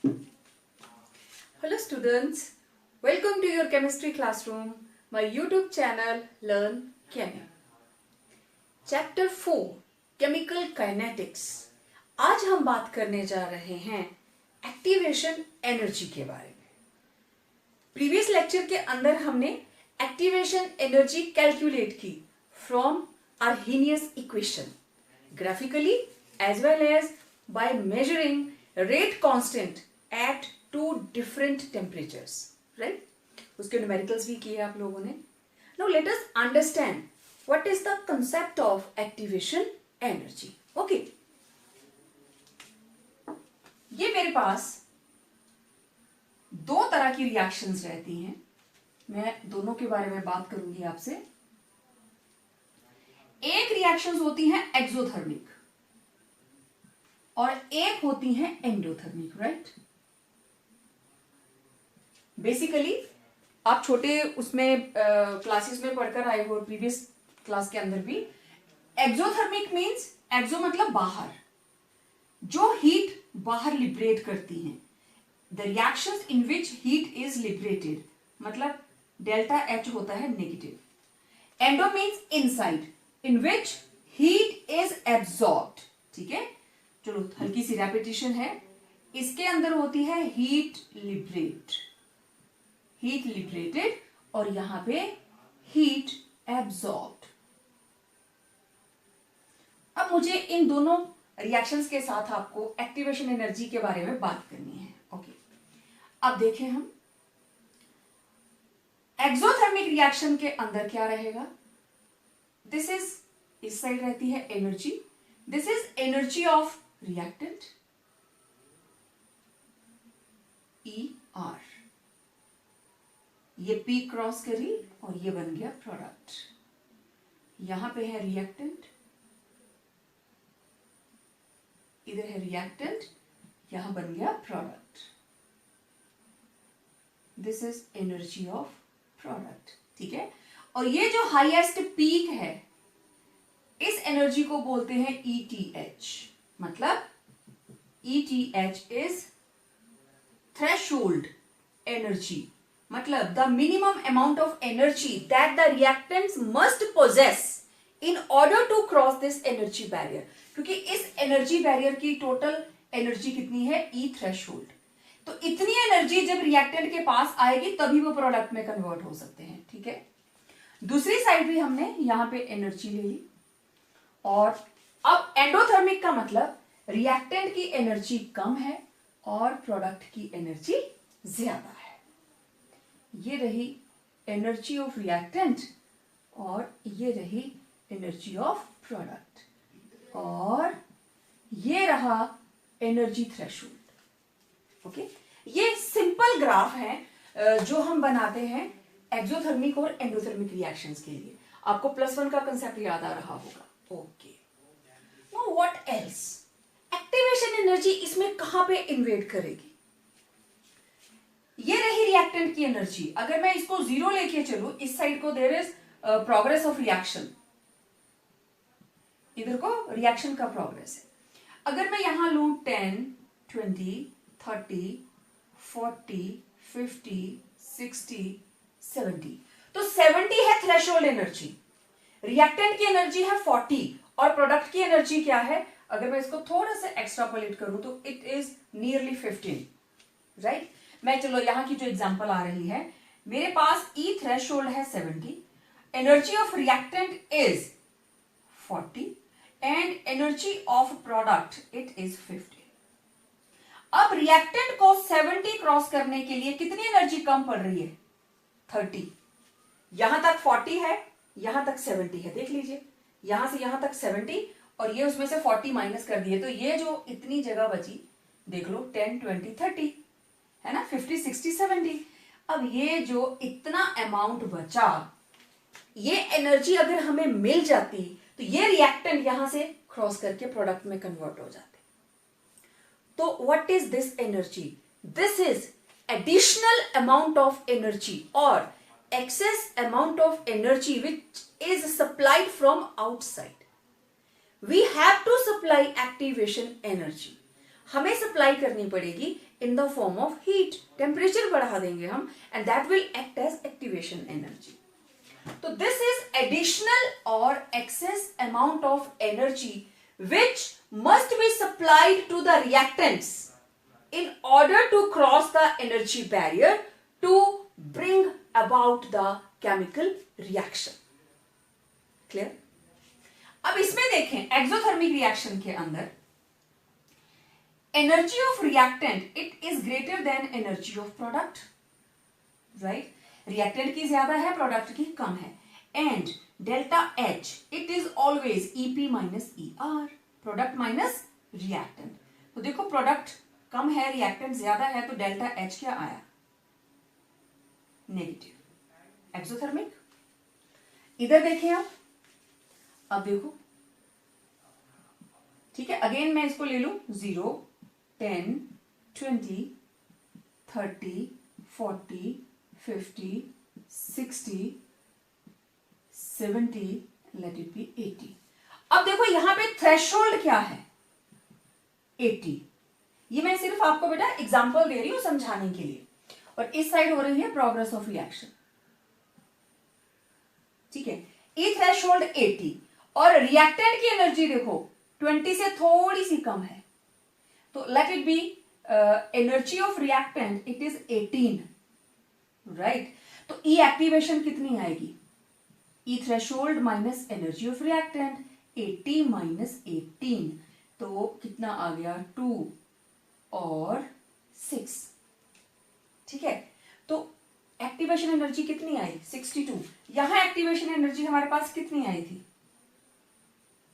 Hello students, welcome to your chemistry classroom, my YouTube channel Learn Chemi. Chapter 4 Chemical Kinetics. आज हम बात करने जा रहे हैं एक्टिवेशन एनर्जी के बारे में. प्रीवियस लेक्चर के अंदर हमने एक्टिवेशन एनर्जी कैलकुलेट की from Arrhenius equation graphically as well as by measuring rate constant at two different temperatures, right. उसके न्यूमेरिकल्स भी किए आप लोगों ने. Now let us understand what is the concept of activation energy. Okay, ये मेरे पास दो तरह की रिएक्शंस रहती हैं. मैं दोनों के बारे में बात करूंगी आपसे. एक रिएक्शंस होती हैं एक्सोथर्मिक और एक होती हैं एंडोथर्मिक, राइट. बेसिकली आप छोटे उसमें क्लासेस में पढ़कर आए हो, प्रीवियस क्लास के अंदर भी. एक्सोथर्मिक मींस, एक्सो मतलब बाहर, जो हीट बाहर लिबरेट करती हैं. The reactions in which heat is liberated मतलब डेल्टा एच होता है negative. Endo means inside, in which heat is absorbed. ठीक है, चलो हल्की सी रेपिटेशन है. इसके अंदर होती है हीट लिबरेटेड और यहां पे हीट एब्सॉर्ब्ड. अब मुझे इन दोनों रिएक्शंस के साथ आपको एक्टिवेशन एनर्जी के बारे में बात करनी है. ओके, अब देखें हम एक्सोथर्मिक रिएक्शन के अंदर क्या रहेगा. दिस इज, इस साइड रहती है energy. This is energy of reactant ER. ये P क्रॉस करी और ये बन गया प्रोडक्ट. यहां पे है रिएक्टेंट, इधर है रिएक्टेंट, यहां बन गया product. This is energy of product. ठीक है, और ये जो हाईएस्ट पीक है इस एनर्जी को बोलते हैं ETH. मतलब ETH इज थ्रेशोल्ड एनर्जी, मतलब the minimum amount of energy that the reactants must possess in order to cross this energy barrier. क्योंकि इस एनर्जी बैरियर की टोटल एनर्जी कितनी है, E थ्रेशोल्ड. तो इतनी एनर्जी जब रिएक्टेंट के पास आएगी तभी वो प्रोडक्ट में कन्वर्ट हो सकते हैं. ठीक है, दूसरी साइड भी हमने यहां पे एनर्जी ले ली. और अब एंडोथर्मिक का मतलब रिएक्टेंट की एनर्जी कम है और प्रोडक्ट की एनर्जी ज्यादा है. ये रही एनर्जी ऑफ रिएक्टेंट और ये रही एनर्जी ऑफ प्रोडक्ट और ये रहा एनर्जी थ्रेशोल्ड. ओके, ये सिंपल ग्राफ है जो हम बनाते हैं एक्सोथर्मिक और एंडोथर्मिक रिएक्शंस के लिए. आपको +1 का कंसेप्ट याद आ रहा होगा. Okay, now what else. Activation energy इसमें कहां पे इन्वेट करेगी. ये रही रिएक्टेंट की एनर्जी. अगर मैं इसको 0 लेके चलूं, इस साइड को there is progress of reaction, इधर को रिएक्शन का प्रोग्रेस है. अगर मैं यहां लूं 10, 20, 30, 40, 50, 60, 70, तो 70 है थ्रेशोल्ड एनर्जी. रिएक्टेंट की एनर्जी है 40 और प्रोडक्ट की एनर्जी क्या है. अगर मैं इसको थोड़ा सा एक्स्ट्रापोलेट करूं तो इट इज नियरली 15, राइट. मैं चलो यहां की जो एग्जांपल आ रही है, मेरे पास E थ्रेशोल्ड है 70, energy of reactant is 40 and energy of product it is 50. अब रिएक्टेंट को 70 क्रॉस करने के लिए कितनी एनर्जी कम पड़ रही है, 30. यहां तक 40 है, यहां तक 70 है. देख लीजिए, यहां से यहां तक 70 और ये उसमें से 40 माइनस कर दिए, तो ये जो इतनी जगह बची, देख लो 10, 20, 30 है ना, 50, 60, 70. अब ये जो इतना अमाउंट बचा, ये एनर्जी अगर हमें मिल जाती तो ये रिएक्टेंट यहां से क्रॉस करके प्रोडक्ट में कन्वर्ट हो जाते. तो what is this energy. This is additional amount of energy और excess amount of energy which is supplied from outside. We have to supply activation energy, हमें सप्लाई करनी पड़ेगी in the form of heat, temperature बढ़ा देंगे हम, and that will act as activation energy. तो this is additional और excess amount of energy which must be supplied to the reactants in order to cross the energy barrier to bring about the chemical reaction. Clear? अब इसमें देखें exothermic reaction के अंदर energy of reactant it is greater then energy of product, right? Reactant की ज्यादा है, product की कम है, and delta H it is always EP minus E R, product minus reactant. तो देखो प्रोडक्ट कम है, रिएक्टेंट ज्यादा है, तो डेल्टा एच क्या आया? नेगेटिव. एक्सोथर्मिक. इधर देखें आप, अब देखो, ठीक है, अगेन मैं इसको ले लू 0, 10, 20, 30, 40, 50, 60, 70, लेट इट बी 80. अब देखो यहां पे थ्रेशोल्ड क्या है? 80. ये मैं सिर्फ आपको बेटा एग्जांपल दे रही हूं समझाने के लिए. और इस साइड हो रही है प्रोग्रेस ऑफ रिएक्शन, ठीक है. ई थ्रेशोल्ड 80 और रिएक्टेंट की एनर्जी देखो 20 से थोड़ी सी कम है, तो let it be energy of reactant it is 18, right? तो ई एक्टिवेशन कितनी आएगी? E threshold minus energy of reactant, 80 minus 18, तो कितना आ गया? 2 और 6, ठीक है. तो एक्टिवेशन एनर्जी कितनी आई? 62. यहां एक्टिवेशन एनर्जी हमारे पास कितनी आई थी?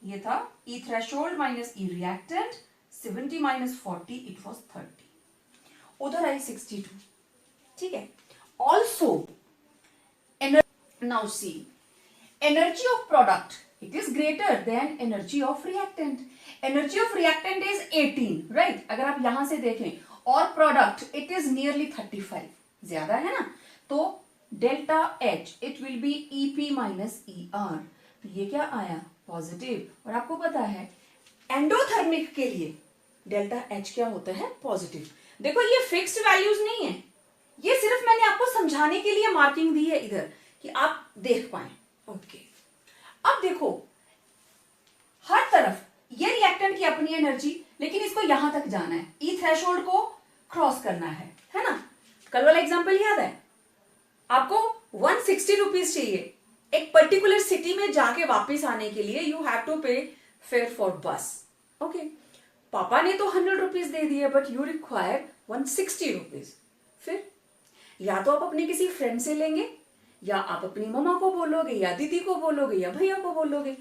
ये था E threshold minus E reactant, 70 minus 40 it was 30. उधर आई 62, ठीक है. Also now see energy of product it is greater than energy of reactant. energy of reactant is 18, right? अगर आप यहां से देखें, और product it is nearly 35, ज्यादा है ना, तो delta H it will be EP minus ER. तो ये क्या आया? पॉजिटिव. और आपको पता है एंडोथर्मिक के लिए डेल्टा H क्या होता है? पॉजिटिव. देखो ये फिक्स्ड वैल्यूज नहीं है, ये सिर्फ मैंने आपको समझाने के लिए मार्किंग दी है इधर कि आप देख पाए. ओके. अब देखो हर तरफ ये रिएक्टेंट की अपनी एनर्जी, लेकिन इसको यहां तक जाना है, ई थ्रेशोल्ड को क्रॉस करना है ना? कल वाला एग्जांपल याद है आपको? 160 रुपीज चाहिए एक पर्टिकुलर सिटी में जाके वापस आने के लिए. यू हैव टू पे फेयर फॉर बस. ओके, पापा ने तो 100 रुपीज दे दिए, बट यू रिक्वायर 160 रुपीज. फिर या तो आप अपने किसी फ्रेंड से लेंगे, या आप अपनी मम्मा को बोलोगे, या दीदी को बोलोगे, या भैया को बोलोगे.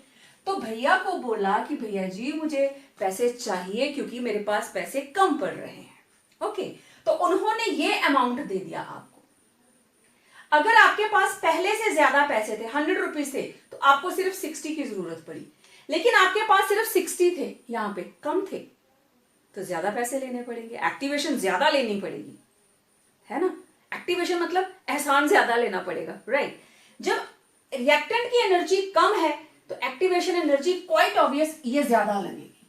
तो भैया को बोला कि भैया जी मुझे पैसे चाहिए क्योंकि मेरे पास पैसे कम पड़ रहे हैं. ओके, तो उन्होंने ये अमाउंट दे दिया आपको. अगर आपके पास पहले से ज्यादा पैसे थे, 100 रुपीज थे, तो आपको सिर्फ 60 की जरूरत पड़ी. लेकिन आपके पास सिर्फ 60 थे, यहां पे कम थे, तो ज्यादा पैसे लेने पड़ेंगे, एक्टिवेशन ज्यादा लेनी पड़ेगी, है ना? एक्टिवेशन मतलब एहसान ज्यादा लेना पड़ेगा, राइट? जब रिएक्टेंट की एनर्जी कम है तो एक्टिवेशन एनर्जी क्वाइट ऑब्वियस ये ज्यादा लगेगी,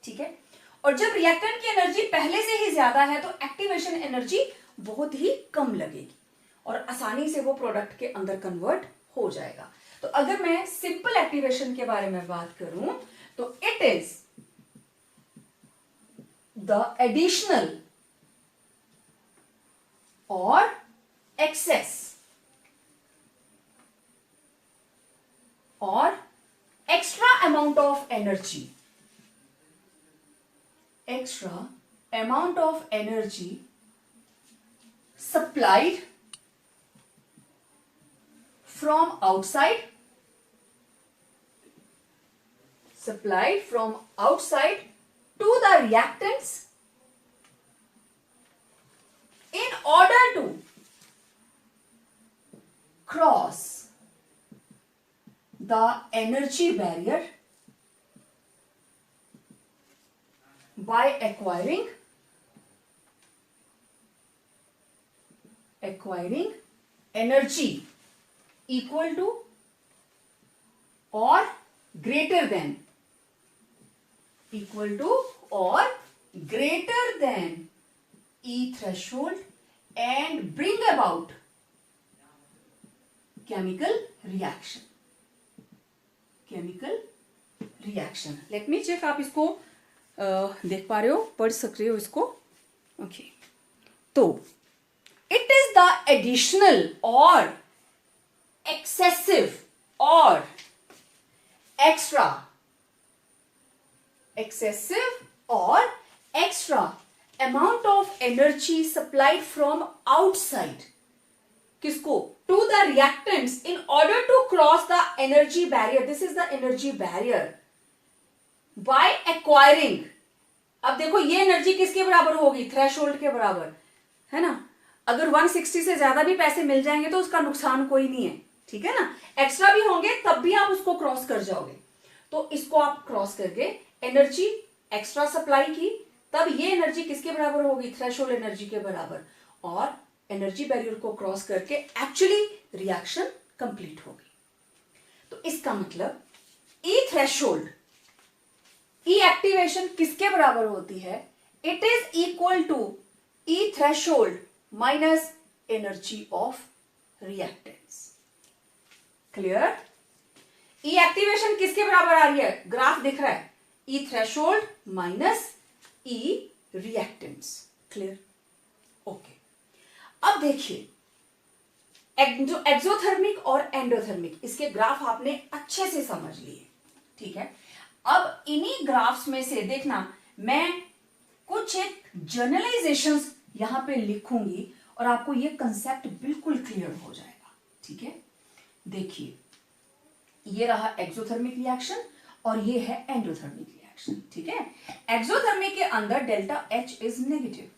ठीक है. और जब रिएक्टेंट की एनर्जी पहले से ही ज्यादा है तो एक्टिवेशन एनर्जी बहुत ही कम लगेगी और आसानी से वो प्रोडक्ट के अंदर कन्वर्ट हो जाएगा. तो अगर मैं सिंपल एक्टिवेशन के बारे में बात करूं तो it is the additional or excess or extra amount of energy supplied from outside to the reactants in order to cross the energy barrier by acquiring energy equal to or greater than or greater than E threshold and bring about chemical reaction. Chemical reaction. Let me check. आप इसको देख पा रहे हो, पढ़ सक रहे हो इसको? ओके, तो it is the additional or excessive or excessive or extra amount of energy supplied from outside, किसको? To the reactants in order to cross the energy barrier. This is the energy barrier. By acquiring, अब देखो ये energy किसके बराबर होगी? Threshold के बराबर, है ना? अगर 160 से ज्यादा भी पैसे मिल जाएंगे तो उसका नुकसान कोई नहीं है, ठीक है ना? एक्स्ट्रा भी होंगे तब भी आप उसको क्रॉस कर जाओगे। तो इसको आप क्रॉस करके एनर्जी एक्स्ट्रा सप्लाई की, तब ये एनर्जी किसके बराबर होगी? थ्रेशोल्ड एनर्जी के बराबर, और एनर्जी बैरियर को क्रॉस करके एक्चुअली रिएक्शन कंप्लीट होगी। तो इसका मतलब ई थ्रेशोल्ड, ई एक्टिवेशन किसके बराबर होती है? It is equal to E threshold minus energy of reactants. Clear? E activation किसके बराबर आ रही है? ग्राफ दिख रहा है, E threshold minus E reactants. Clear? Okay, अब देखिए जो एक्सोथर्मिक और एंडोथर्मिक, इसके ग्राफ आपने अच्छे से समझ लिए, ठीक है? अब इन्हीं ग्राफ्स में से देखना, मैं कुछ एक जनरलाइजेशंस यहां पे लिखूंगी और आपको ये कंसेप्ट बिल्कुल क्लियर हो जाएगा, ठीक है? देखिए, ये रहा एक्सोथर्मिक रिएक्शन और ये है एंडोथर्मिक रिएक्शन, ठीक है? एक्सोथर्मिक के अंदर डेल्टा H इज नेगेटिव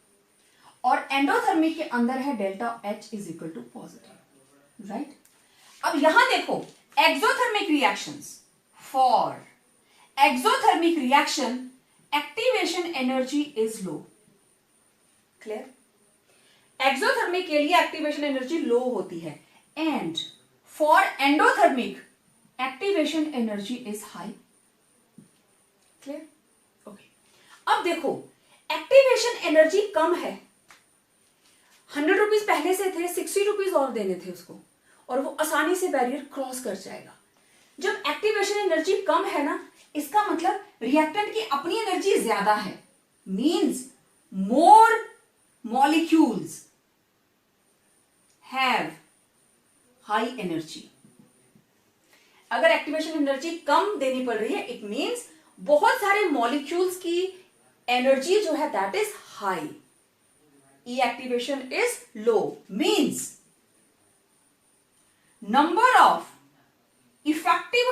और एंडोथर्मिक के अंदर है delta H is equal to positive, right? अब यहां देखो, exothermic reactions, for exothermic reaction activation energy is low. Clear? Exothermic के लिए एक्टिवेशन एनर्जी लो होती है, and for endothermic activation energy is high. Clear? Okay, अब देखो, एक्टिवेशन एनर्जी कम है, 100 रुपीज पहले से थे, 60 रुपीज और देने थे उसको, और वो आसानी से बैरियर क्रॉस कर जाएगा। जब एक्टिवेशन एनर्जी कम है ना, इसका मतलब रिएक्टेंट की अपनी एनर्जी ज्यादा है, means more molecules have high energy. अगर एक्टिवेशन एनर्जी कम देनी पड़ रही है, इट मींस बहुत सारे मॉलिक्यूल्स की एनर्जी जो है that is high. E activation is low, means number of effective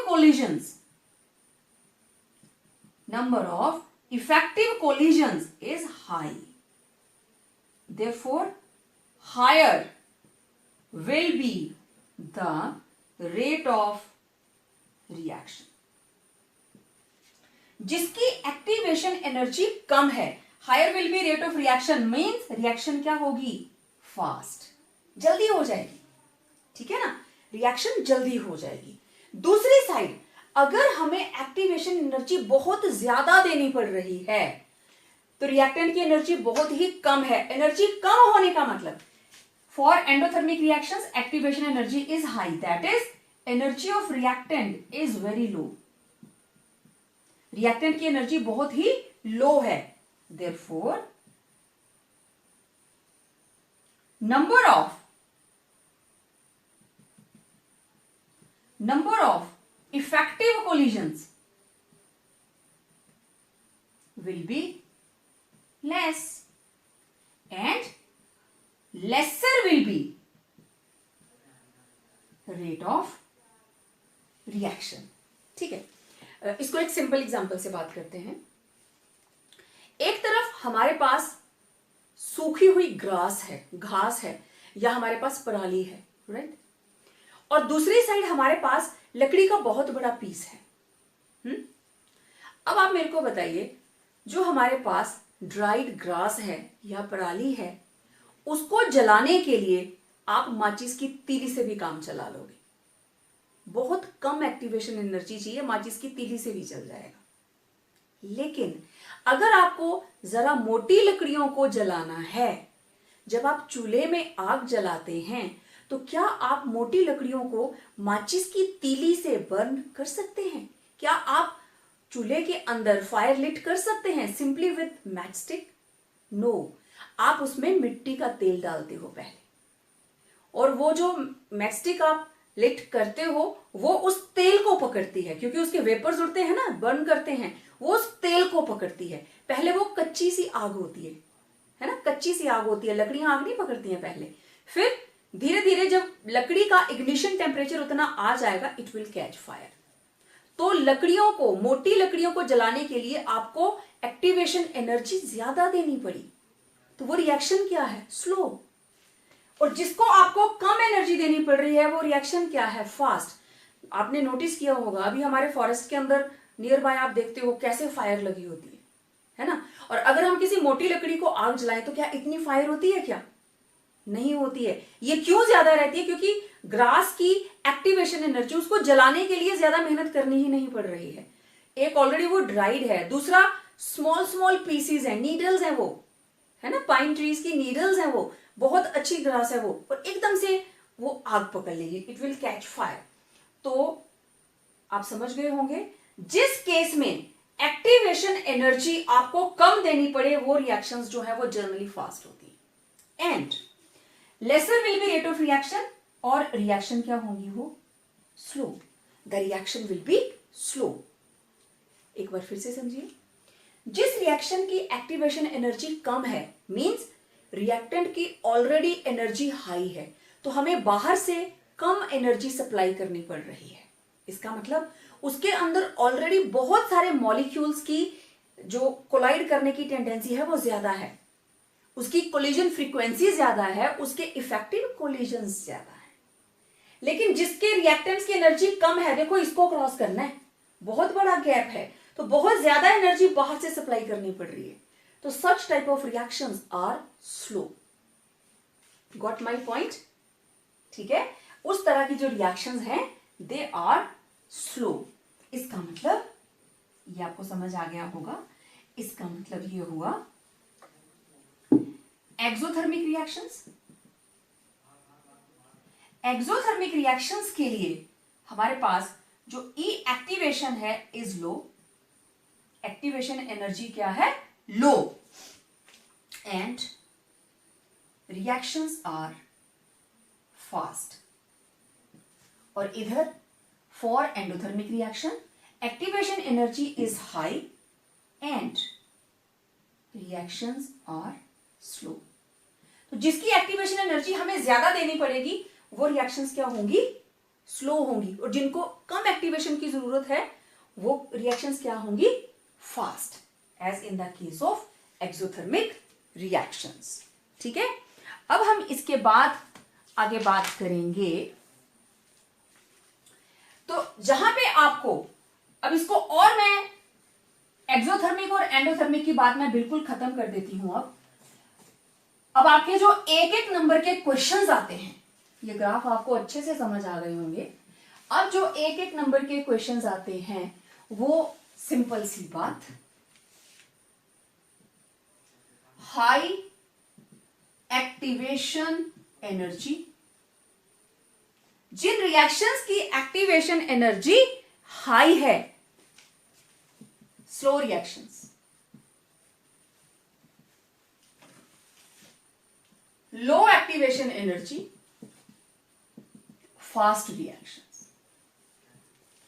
collisions is high, therefore higher will be the rate of reaction. जिसकी एक्टिवेशन एनर्जी कम है, higher will be rate of reaction, means reaction क्या होगी? Fast, जल्दी हो जाएगी, ठीक है ना? रिएक्शन जल्दी हो जाएगी। दूसरी साइड, अगर हमें एक्टिवेशन एनर्जी बहुत ज्यादा देनी पड़ रही है, तो रिएक्टेंट की एनर्जी बहुत ही कम है। एनर्जी कम होने का मतलब, for endothermic reactions activation energy is high, that is energy of reactant is very low. Reactant की एनर्जी बहुत ही लो है, therefore number of effective collisions will be less and lesser will be rate of reaction. ठीक है, इसको एक simple example से बात करते हैं। एक तरफ हमारे पास सूखी हुई घास है या हमारे पास पराली है, राइट? और दूसरी साइड हमारे पास लकड़ी का बहुत बड़ा पीस है। अब आप मेरे को बताइए, जो हमारे पास ड्राइड ग्रास है या पराली है, उसको जलाने के लिए आप माचिस की तीली से भी काम चला लोगे। बहुत कम एक्टिवेशन एनर्जी चाहिए, माचिस की तीली से भी चल जाएगा। लेकिन अगर आपको जरा मोटी लकड़ियों को जलाना है, जब आप चूल्हे में आग जलाते हैं तो क्या आप मोटी लकड़ियों को माचिस की तीली से बर्न कर सकते हैं? क्या आप चूल्हे के अंदर फायर लिट कर सकते हैं सिंपली विथ मैचस्टिक? नो, आप उसमें मिट्टी का तेल डालते हो पहले, और वो जो मैचस्टिक आप लिट करते हो वो उस तेल को पकड़ती है, क्योंकि उसके वेपर्स उड़ते हैं ना, बर्न करते हैं, वो उस तेल को पकड़ती है। पहले वो कच्ची सी आग होती है ना, कच्ची सी आग होती है, लकड़ियां आग नहीं पकड़ती हैं पहले। फिर धीरे धीरे जब लकड़ी का इग्निशन टेम्परेचर उतना आ जाएगा, इट विल कैच फायर। तो लकड़ियों को, मोटी लकड़ियों को जलाने के लिए आपको एक्टिवेशन एनर्जी ज्यादा देनी पड़ी, तो वो रिएक्शन क्या है? स्लो। और जिसको आपको कम एनर्जी देनी पड़ रही है वो रिएक्शन क्या है? फास्ट। आपने नोटिस किया होगा अभी हमारे फॉरेस्ट के अंदर नियर बाय आप देखते हो कैसे फायर लगी होती है ना। और अगर हम किसी मोटी लकड़ी को आग जलाएं तो क्या इतनी फायर होती है? क्या नहीं होती है। ये क्यों ज्यादा रहती है? क्योंकि ग्रास की एक्टिवेशन एनर्जी, उसको जलाने के लिए ज्यादा मेहनत करनी ही नहीं पड़ रही है। एक ऑलरेडी वो ड्राइड है, दूसरा स्मॉल स्मॉल पीसीज है, नीडल्स है वो, है ना, पाइन ट्रीज की नीडल्स है वो, बहुत अच्छी ग्रास है वो, और एकदम से वो आग पकड़ लेगी, इट विल कैच फायर। तो आप समझ गए होंगे, जिस केस में एक्टिवेशन एनर्जी आपको कम देनी पड़े वो रिएक्शंस जो है वो जनरली फास्ट होती है। And lesser will be rate of reaction, और रिएक्शन क्या होंगी? वो slow. The reaction will be slow. एक बार फिर से समझिए, जिस रिएक्शन की एक्टिवेशन एनर्जी कम है मींस रिएक्टेंट की ऑलरेडी एनर्जी हाई है, तो हमें बाहर से कम एनर्जी सप्लाई करनी पड़ रही है। इसका मतलब उसके अंदर ऑलरेडी बहुत सारे मॉलिक्यूल्स की जो कोलाइड करने की टेंडेंसी है वो ज्यादा है, उसकी कोलिजन फ्रीक्वेंसी ज्यादा है, उसके इफेक्टिव कोलिजन ज्यादा है। लेकिन जिसके रिएक्टेंट्स की एनर्जी कम है, देखो इसको क्रॉस करना है, बहुत बड़ा गैप है, तो बहुत ज्यादा एनर्जी बाहर से सप्लाई करनी पड़ रही है, तो such type of reactions are slow. Got my point? ठीक है, उस तरह की जो रिएक्शंस हैं दे आर स्लो। इसका मतलब ये आपको समझ आ गया होगा, इसका मतलब ये हुआ एक्सोथर्मिक रिएक्शंस। एक्सोथर्मिक रिएक्शंस के लिए हमारे पास जो ई एक्टिवेशन है इज लो, एक्टिवेशन एनर्जी क्या है? Low, and reactions are fast. और इधर for endothermic reaction activation energy is high and reactions are slow. तो जिसकी एक्टिवेशन एनर्जी हमें ज्यादा देनी पड़ेगी वो रिएक्शंस क्या होंगी? स्लो होंगी, और जिनको कम एक्टिवेशन की जरूरत है वो रिएक्शंस क्या होंगी? Fast, as in the case of exothermic reactions. ठीक है, अब हम इसके बाद आगे बात करेंगे। तो जहां पे आपको, अब इसको और मैं एक्सोथर्मिक और एंडोथर्मिक की बात मैं बिल्कुल खत्म कर देती हूं। अब आपके जो एक एक नंबर के क्वेश्चंस आते हैं, ये ग्राफ आपको अच्छे से समझ आ गए होंगे। अब जो एक एक नंबर के क्वेश्चंस आते हैं वो सिंपल सी बात, हाई एक्टिवेशन एनर्जी, जिन रिएक्शंस की एक्टिवेशन एनर्जी हाई है, slow reactions, low activation energy, fast reactions.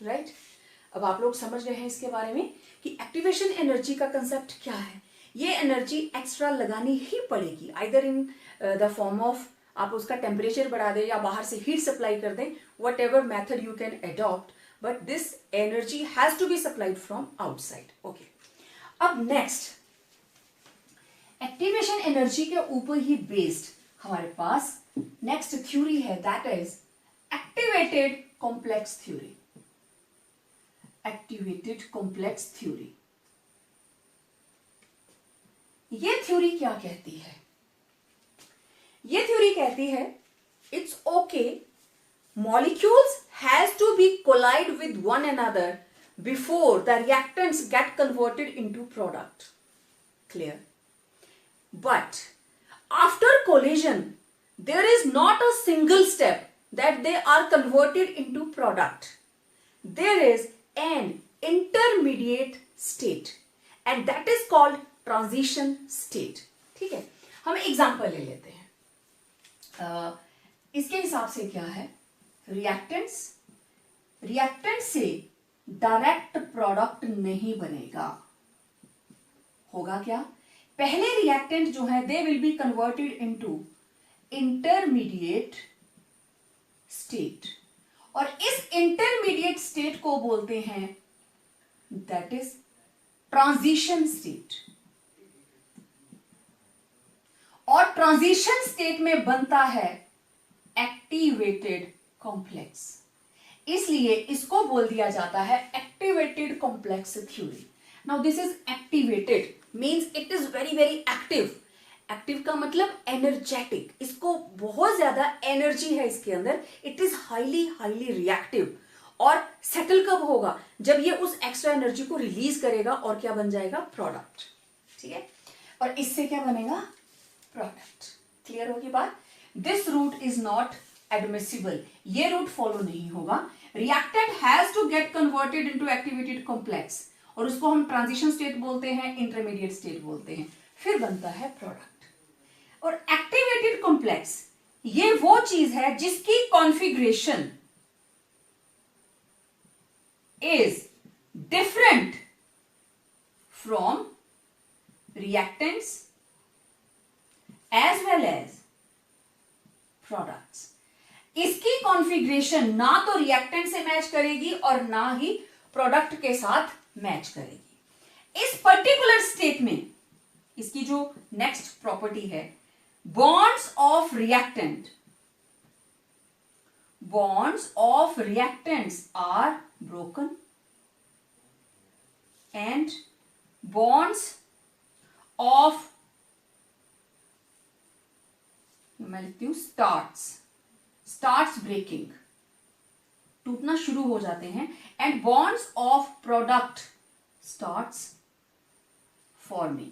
Right, अब आप लोग समझ गए हैं इसके बारे में कि एक्टिवेशन एनर्जी का कंसेप्ट क्या है। ये एनर्जी एक्स्ट्रा लगानी ही पड़ेगी, either in the form of आप उसका टेम्परेचर बढ़ा दें या बाहर से हीट सप्लाई कर दें, whatever method you can adopt, but this energy has to be supplied from outside. Okay, अब नेक्स्ट एक्टिवेशन एनर्जी के ऊपर ही बेस्ड हमारे पास नेक्स्ट थ्योरी है, that is activated complex theory. Activated complex theory, ये थ्योरी क्या कहती है? ये थ्योरी कहती है it's okay, molecules has to be collide with one another before the reactants get converted into product. Clear? But after collision, there is not a single step that they are converted into product. There is an intermediate state and that is called transition state. ठीक है, हम example ले लेते हैं. इसके हिसाब से क्या है, रिएक्टेंट्स, रिएक्टेंट से डायरेक्ट प्रोडक्ट नहीं बनेगा. होगा क्या, पहले रिएक्टेंट जो है they will be converted into intermediate state और इस इंटरमीडिएट स्टेट को बोलते हैं दैट इज ट्रांजिशन स्टेट. और ट्रांजिशन स्टेट में बनता है एक्टिवेटेड कॉम्प्लेक्स, इसलिए इसको बोल दिया जाता है activated complex theory. Now this is activated means it is very very active. Active का मतलब एनर्जेटिक, इसको बहुत ज्यादा एनर्जी है इसके अंदर. It is highly highly reactive. और सेटल कब होगा, जब ये उस एक्स्ट्रा एनर्जी को रिलीज करेगा और क्या बन जाएगा, प्रोडक्ट. ठीक है, और इससे क्या बनेगा, प्रोडक्ट. क्लियर होगी बात. This route is not admissible, ये रूट फॉलो नहीं होगा. Reactant has to get converted into activated complex और उसको हम ट्रांजिशन स्टेट बोलते हैं, इंटरमीडिएट स्टेट बोलते हैं, फिर बनता है प्रोडक्ट. और एक्टिवेटेड कॉम्प्लेक्स ये वो चीज है जिसकी configuration is different from reactants as well as products. इसकी कॉन्फ़िगरेशन ना तो रिएक्टेंट से मैच करेगी और ना ही प्रोडक्ट के साथ मैच करेगी. इस पर्टिकुलर स्टेट में इसकी जो नेक्स्ट प्रॉपर्टी है, bonds of reactants are broken and bonds of, मैं लिखती हूं स्टार्ट्स ब्रेकिंग, टूटना शुरू हो जाते हैं. And bonds of product starts forming,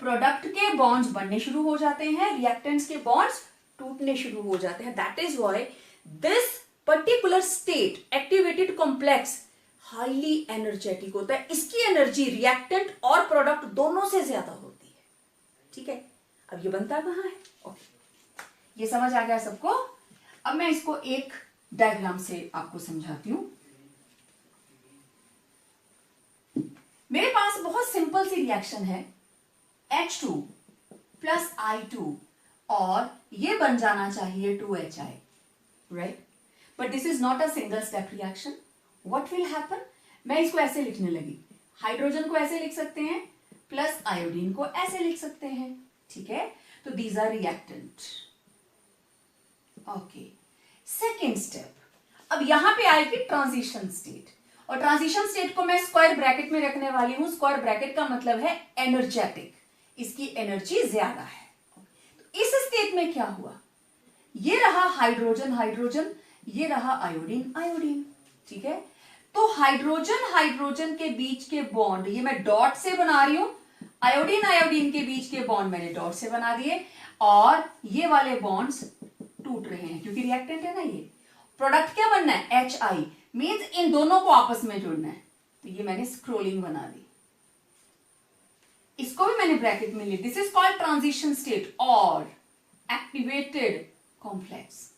product के बॉन्ड्स बनने शुरू हो जाते हैं, रिएक्टेंट्स के बॉन्ड्स टूटने शुरू हो जाते हैं. That is why this particular state activated complex highly energetic होता है. इसकी एनर्जी रिएक्टेंट और प्रोडक्ट दोनों से ज्यादा होती है. ठीक है, अब ये बनता कहां है, ओके, ये समझ आ गया सबको. अब मैं इसको एक डायग्राम से आपको समझाती हूं. मेरे पास बहुत सिंपल सी रिएक्शन है, H2 प्लस I2 और ये बन जाना चाहिए 2HI, right. But this is not a single step reaction. What will happen, मैं इसको ऐसे लिखने लगी, हाइड्रोजन को ऐसे लिख सकते हैं, प्लस आयोडीन को ऐसे लिख सकते हैं. ठीक है, तो these are reactant. Okay, second step, अब यहां पे आएगी ट्रांजिशन स्टेट और ट्रांजिशन स्टेट को मैं स्क्वायर ब्रैकेट में रखने वाली हूं. स्क्वायर ब्रैकेट का मतलब है एनर्जेटिक, इसकी एनर्जी ज्यादा है. तो इस स्टेट में क्या हुआ, ये रहा हाइड्रोजन हाइड्रोजन, ये रहा आयोडीन आयोडीन. ठीक है, तो हाइड्रोजन के बीच के बॉन्ड ये मैं डॉट से बना रही हूं, आयोडीन के बीच के बॉन्ड मैंने डॉट से बना दिए और ये वाले बॉन्ड्स टूट रहे हैं क्योंकि रिएक्टेंट है ना. ये प्रोडक्ट क्या बनना है, HI, मींस इन दोनों को आपस में जोड़ना है. तो ये मैंने स्क्रोलिंग बना दी, इसको भी मैंने ब्रैकेट में लिया. This is called transition state और एक्टिवेटेड कॉम्प्लेक्स.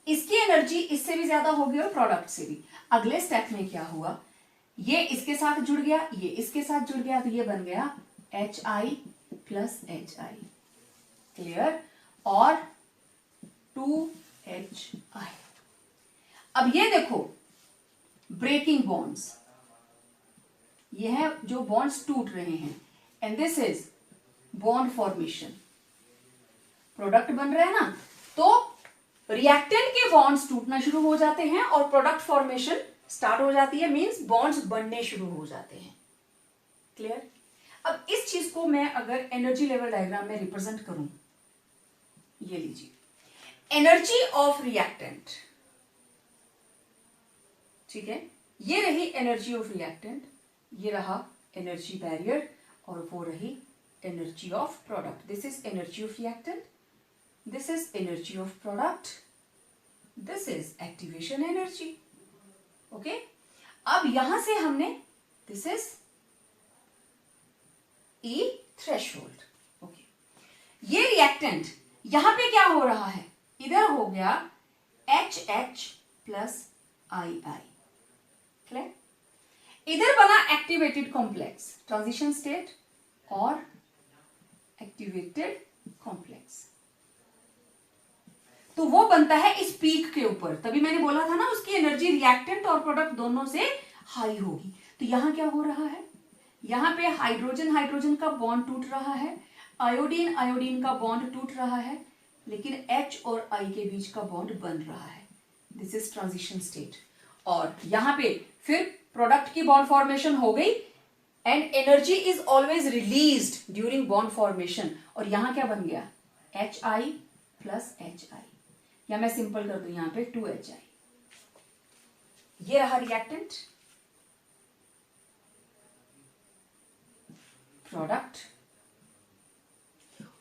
इसकी एनर्जी इससे भी ज्यादा होगी और प्रोडक्ट से भी. अगले स्टेप में क्या हुआ, ये इसके साथ जुड़ गया, ये इसके साथ जुड़ गया, तो ये बन गया HI प्लस HI. क्लियर, और 2HI. अब ये देखो ब्रेकिंग बॉन्ड्स, ये है जो बॉन्ड्स टूट रहे हैं and this is bond formation. Product बन रहा है ना, तो रिएक्टेंट के बॉन्ड्स टूटना शुरू हो जाते हैं और प्रोडक्ट फॉर्मेशन स्टार्ट हो जाती है, मींस बॉन्ड्स बनने शुरू हो जाते हैं. क्लियर. अब इस चीज को मैं अगर एनर्जी लेवल डायग्राम में रिप्रेजेंट करूं, ये लीजिए, एनर्जी ऑफ रिएक्टेंट. ठीक है, ये रही एनर्जी ऑफ रिएक्टेंट, ये रहा एनर्जी बैरियर और वो रही energy of product. This is energy of reactant, this is energy of product, this is activation energy. Okay, अब यहां से हमने this is E threshold. Okay, ये रिएक्टेंट यहां पे क्या हो रहा है, इधर हो गया HH प्लस II. क्लियर? इधर बना एक्टिवेटेड कॉम्प्लेक्स, ट्रांजिशन स्टेट और एक्टिवेटेड कॉम्प्लेक्स. तो वो बनता है इस पीक के ऊपर. तभी मैंने बोला था ना उसकी एनर्जी रिएक्टेंट और प्रोडक्ट दोनों से हाई होगी. तो यहां क्या हो रहा है, यहां पे हाइड्रोजन हाइड्रोजन का बॉन्ड टूट रहा है, आयोडीन आयोडीन का बॉन्ड टूट रहा है, लेकिन H और I के बीच का बॉन्ड बन रहा है. This is transition state. और यहां पे फिर प्रोडक्ट की बॉन्ड फॉर्मेशन हो गई and energy is always released during bond formation. और यहां क्या बन गया, HI प्लस HI, या मैं सिंपल कर दूं यहां पे 2HI. ये रहा रिएक्टेंट, प्रोडक्ट,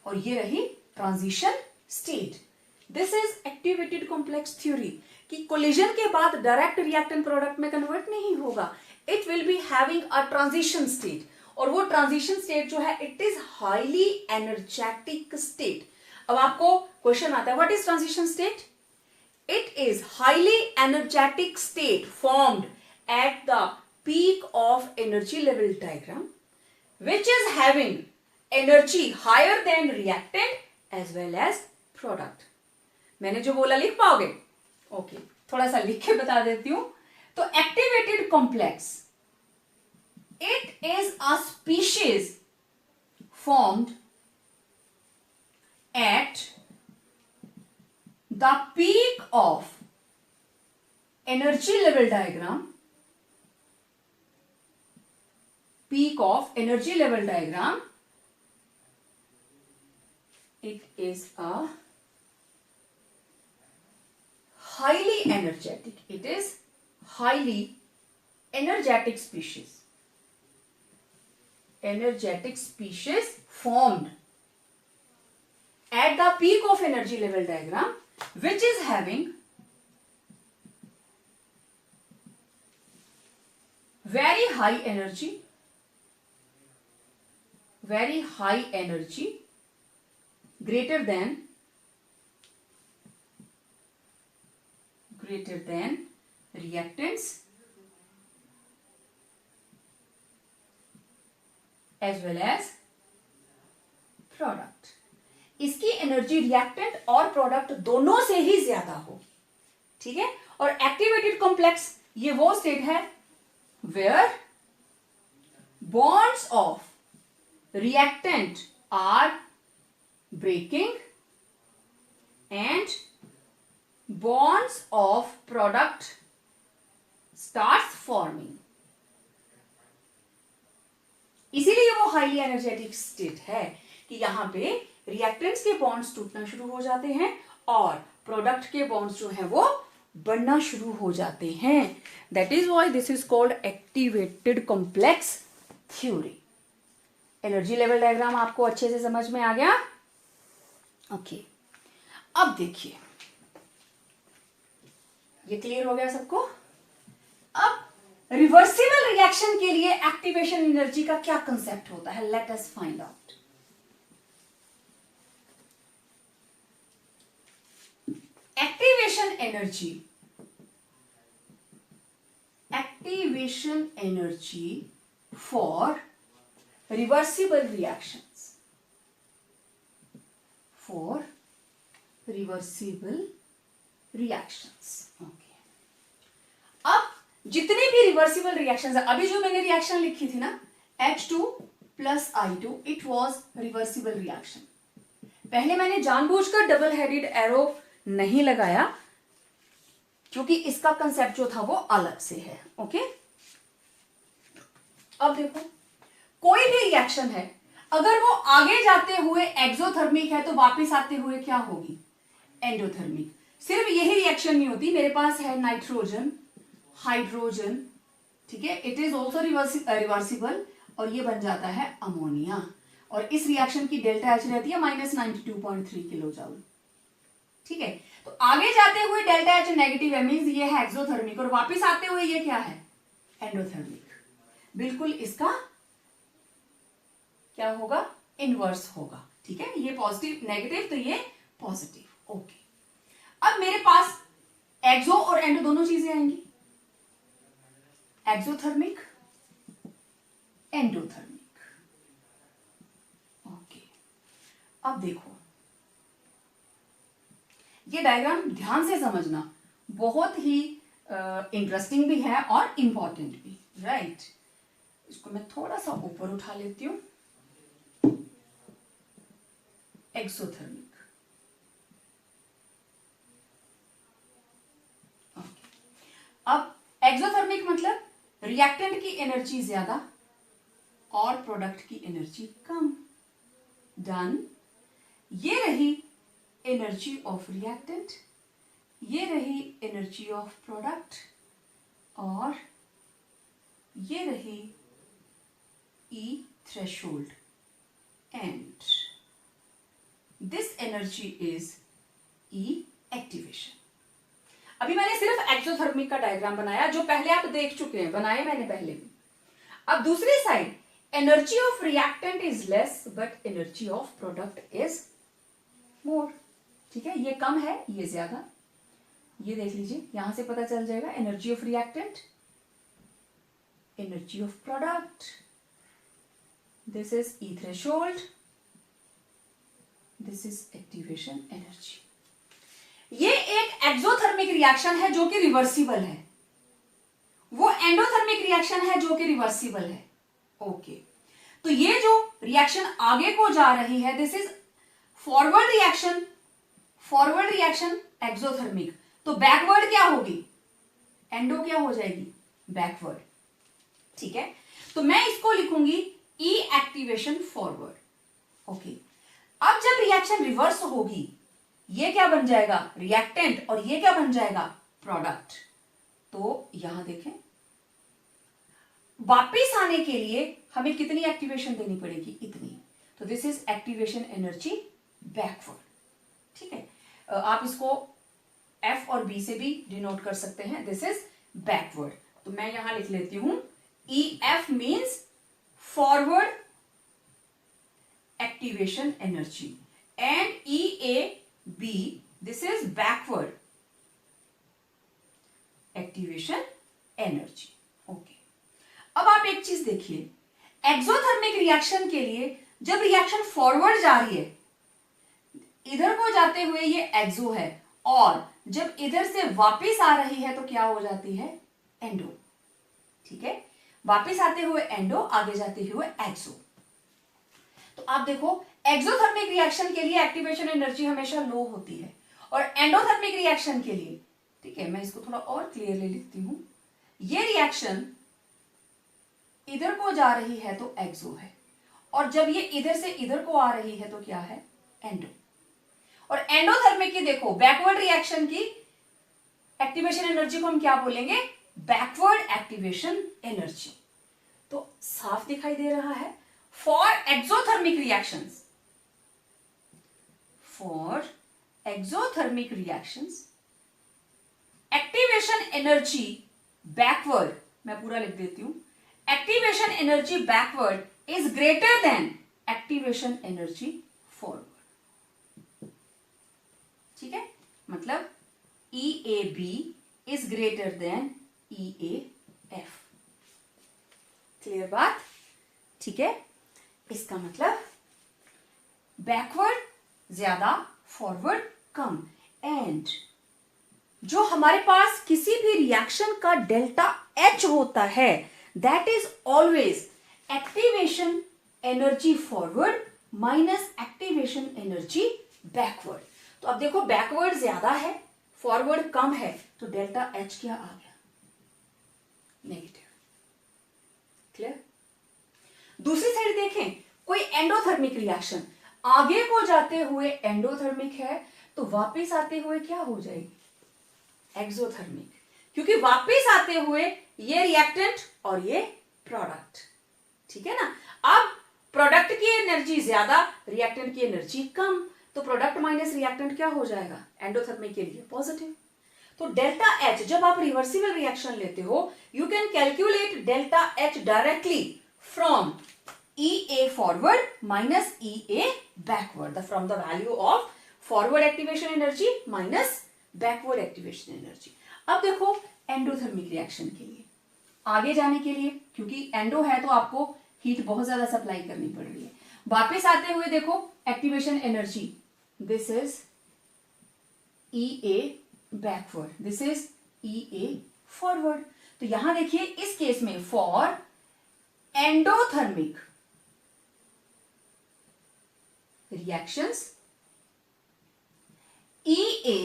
और ये रही transition state. This is activated complex theory कि कोलिजन के बाद डायरेक्ट रिएक्टेंट प्रोडक्ट में कन्वर्ट नहीं होगा. It will be having a transition state, और वो ट्रांजिशन स्टेट जो है it is highly energetic state. अब आपको क्वेश्चन आता है, what is transition state? It is highly energetic state formed at the peak of energy level diagram which is having energy higher than reactant as well as product. मैंने जो बोला लिख पाओगे? Okay, थोड़ा सा लिख के बता देती हूं. तो activated complex, it is a species formed at the peak of energy level diagram, peak of energy level diagram. It is a highly energetic, it is highly energetic species, energetic species formed at the peak of energy level diagram, which is having very high energy, very high energy, greater than reactants as well as product. इसकी energy reactant और product दोनों से ही ज्यादा होगी. ठीक है? और activated complex ये वो स्टेट है where bonds of reactant are breaking and bonds of product starts forming. इसीलिए वो हाईली एनर्जेटिक स्टेट है कि यहां पे रिएक्टेंट्स के बॉन्ड्स टूटना शुरू हो जाते हैं और प्रोडक्ट के बॉन्ड्स जो हैं वो बनना शुरू हो जाते हैं. That is why this is called activated complex theory. Energy level diagram आपको अच्छे से समझ में आ गया? ओके, अब देखिए ये क्लियर हो गया सबको. अब रिवर्सिबल रिएक्शन के लिए एक्टिवेशन एनर्जी का क्या कंसेप्ट होता है, let us find out. Activation energy for reversible reactions, for reversible reactions. Okay. अब जितने भी रिवर्सिबल रिएक्शंस है, अभी जो मैंने रिएक्शन लिखी थी ना H2 plus I2, it was reversible reaction. पहले मैंने जानबूझकर डबल हेडेड एरो नहीं लगाया क्योंकि इसका कंसेप्ट जो था वो अलग से है. ओके, अब देखो कोई भी रिएक्शन है अगर वो आगे जाते हुए एक्सोथर्मिक है तो वापस आते हुए क्या होगी, एंडोथर्मिक. सिर्फ यही रिएक्शन नहीं होती, मेरे पास है नाइट्रोजन हाइड्रोजन, ठीक है, इट इज ऑल्सो रिवर्सिबल. और ये बन जाता है अमोनिया, और इस रिएक्शन की डेल्टा एच रहती है -92.3 किलो जूल। ठीक है, तो आगे जाते हुए डेल्टा एच नेगेटिव है, मींस ये है एक्सोथर्मिक, और वापस आते हुए ये क्या है, एंडोथर्मिक। बिल्कुल इसका क्या होगा, इनवर्स होगा। ठीक है, ये पॉजिटिव नेगेटिव तो ये पॉजिटिव। ओके, अब मेरे पास एक्सो और एंडो दोनों चीजें आएंगी, एक्सोथर्मिक, एंडोथर्मिक। ओके, अब देखो ये डायग्राम ध्यान से समझना, बहुत ही इंटरेस्टिंग भी है और इंपॉर्टेंट भी, राइट। इसको मैं थोड़ा सा ऊपर उठा लेती हूं। एक्सोथर्मिक, अब एक्सोथर्मिक मतलब रिएक्टेंट की एनर्जी ज्यादा और प्रोडक्ट की एनर्जी कम। डन। ये रही एनर्जी ऑफ रिएक्टेंट, ये रही एनर्जी ऑफ प्रोडक्ट, और ये रही E threshold, and this energy is E activation. अभी मैंने सिर्फ एक्सोथर्मिक का डायग्राम बनाया, जो पहले आप देख चुके हैं, बनाए मैंने पहले भी। अब दूसरी side, energy of reactant is less but energy of product is more. ठीक है, ये कम है, ये ज्यादा। ये देख लीजिए, यहां से पता चल जाएगा, energy of reactant, energy of product, this is E threshold, this is activation energy. ये एक एक्सोथर्मिक रिएक्शन है जो कि रिवर्सिबल है, वो एंडोथर्मिक रिएक्शन है जो कि रिवर्सिबल है। ओके, तो ये जो रिएक्शन आगे को जा रही है, this is forward reaction, forward reaction exothermic, तो बैकवर्ड क्या होगी, एंडो क्या हो जाएगी, बैकवर्ड। ठीक है, तो मैं इसको लिखूंगी ई एक्टिवेशन फॉरवर्ड। ओके, अब जब रिएक्शन रिवर्स होगी, ये क्या बन जाएगा, रिएक्टेंट, और ये क्या बन जाएगा, प्रोडक्ट। तो यहां देखें, वापिस आने के लिए हमें कितनी एक्टिवेशन देनी पड़ेगी, इतनी। तो this is activation energy backward. ठीक है, आप इसको एफ और बी से भी डिनोट कर सकते हैं, दिस इज बैकवर्ड। तो मैं यहां लिख लेती हूं, E F means forward activation energy, and E A B, this is backward activation energy. Okay, अब आप एक चीज देखिए, एक्सोथर्मिक रिएक्शन के लिए जब रिएक्शन फॉरवर्ड जा रही है, इधर को जाते हुए ये एक्सो है, और जब इधर से वापस आ रही है तो क्या हो जाती है, एंडो। ठीक है, वापस आते हुए एंडो, आगे जाते हुए एक्सो। तो आप देखो, एक्सोथर्मिक रिएक्शन के लिए एक्टिवेशन एनर्जी हमेशा लो होती है, और एंडोथर्मिक रिएक्शन के लिए, ठीक है, मैं इसको थोड़ा और क्लियरली लिखती हूं, ये रिएक्शन इधर को जा रही है तो एक्सो है, और जब ये इधर से इधर को आ रही है तो क्या है, एंडो। और एंडोथर्मिक की देखो, बैकवर्ड रिएक्शन की एक्टिवेशन एनर्जी को हम क्या बोलेंगे, बैकवर्ड एक्टिवेशन एनर्जी। तो साफ दिखाई दे रहा है, for exothermic reactions, for exothermic reactions activation energy backward, मैं पूरा लिख देती हूं, activation energy backward is greater than activation energy forward. ठीक है, मतलब E A B is greater than E A F. Clear बात। ठीक है, इसका मतलब बैकवर्ड ज्यादा, फॉरवर्ड कम, एंड जो हमारे पास किसी भी रिएक्शन का डेल्टा एच होता है, that is always activation energy forward minus activation energy backward. तो अब देखो, बैकवर्ड ज्यादा है, फॉरवर्ड कम है, तो डेल्टा एच क्या आ गया, नेगेटिव। क्लियर। दूसरी साइड देखें, कोई एंडोथर्मिक रिएक्शन, आगे को जाते हुए एंडोथर्मिक है, तो वापस आते हुए क्या हो जाएगी, एक्सोथर्मिक, क्योंकि वापस आते हुए ये रिएक्टेंट और ये प्रोडक्ट। ठीक है ना। अब प्रोडक्ट की एनर्जी ज्यादा, रिएक्टेंट की एनर्जी कम, तो प्रोडक्ट माइनस रिएक्टेंट क्या हो जाएगा, एंडोथर्मिक के लिए पॉजिटिव। तो डेल्टा एच, जब आप रिवर्सिबल रिएक्शन लेते हो, you can calculate delta H directly from EA forward minus EA backward, from the value of forward activation energy minus backward activation energy. अब देखो एंडोथर्मिक रिएक्शन के लिए आगे जाने के लिए, क्योंकि एंडो है तो आपको हीट बहुत ज्यादा सप्लाई करनी पड़ रही है। वापस आते हुए देखो activation energy, this is EA backward, this is EA forward. तो यहां देखिए इस केस में for endothermic reactions EA